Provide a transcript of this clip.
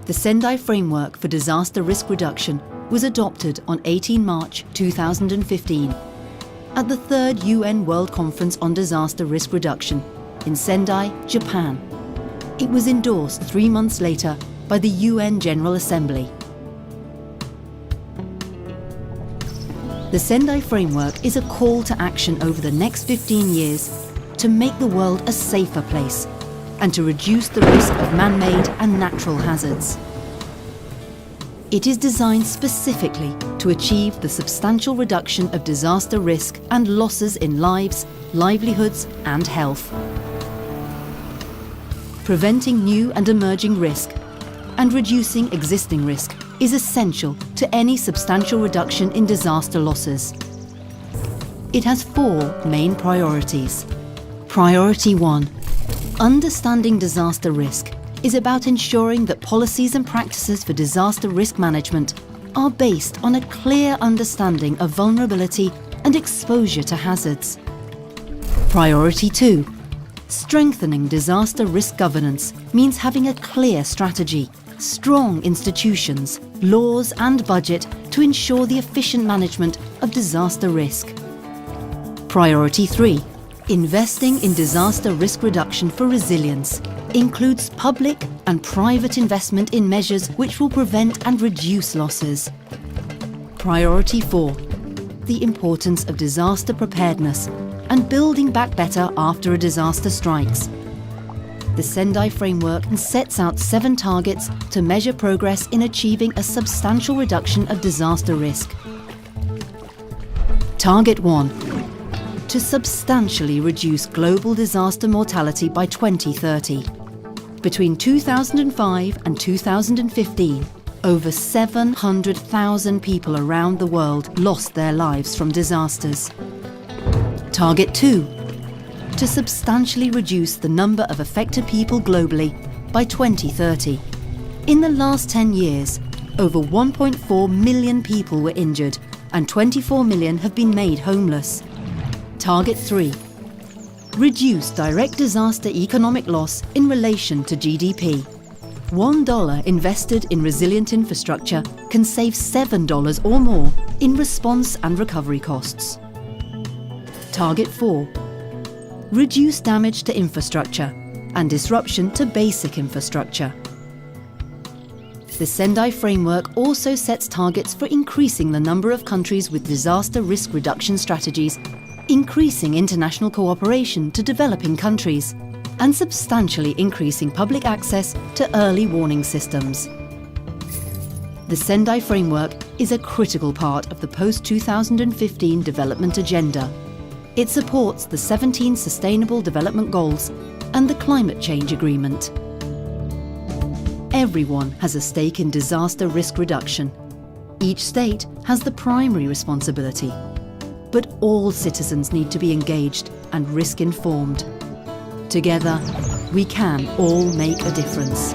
The Sendai Framework for Disaster Risk Reduction was adopted on 18 March 2015 at the 3rd UN World Conference on Disaster Risk Reduction in Sendai, Japan. It was endorsed 3 months later by the UN General Assembly. The Sendai Framework is a call to action over the next 15 years to make the world a safer place and to reduce the risk of man-made and natural hazards. It is designed specifically to achieve the substantial reduction of disaster risk and losses in lives, livelihoods and health. Preventing new and emerging risk and reducing existing risk is essential to any substantial reduction in disaster losses. It has 4 main priorities. Priority 1. Understanding disaster risk is about ensuring that policies and practices for disaster risk management are based on a clear understanding of vulnerability and exposure to hazards. Priority 2. Strengthening disaster risk governance means having a clear strategy, strong institutions, laws and budget to ensure the efficient management of disaster risk. Priority 3. Investing in disaster risk reduction for resilience includes public and private investment in measures which will prevent and reduce losses. Priority 4. The importance of disaster preparedness and building back better after a disaster strikes. The Sendai Framework sets out 7 targets to measure progress in achieving a substantial reduction of disaster risk. Target 1. To substantially reduce global disaster mortality by 2030. Between 2005 and 2015, over 700,000 people around the world lost their lives from disasters. Target 2. To substantially reduce the number of affected people globally by 2030. In the last 10 years, over 1.4 million people were injured and 24 million have been made homeless. Target 3. Reduce direct disaster economic loss in relation to GDP. $1 invested in resilient infrastructure can save $7 or more in response and recovery costs. Target 4. Reduce damage to infrastructure and disruption to basic infrastructure. The Sendai Framework also sets targets for increasing the number of countries with disaster risk reduction strategies, increasing international cooperation to developing countries, and substantially increasing public access to early warning systems. The Sendai Framework is a critical part of the post-2015 development agenda. It supports the 17 Sustainable Development Goals and the Climate Change Agreement. Everyone has a stake in disaster risk reduction. Each state has the primary responsibility. But all citizens need to be engaged and risk-informed. Together, we can all make a difference.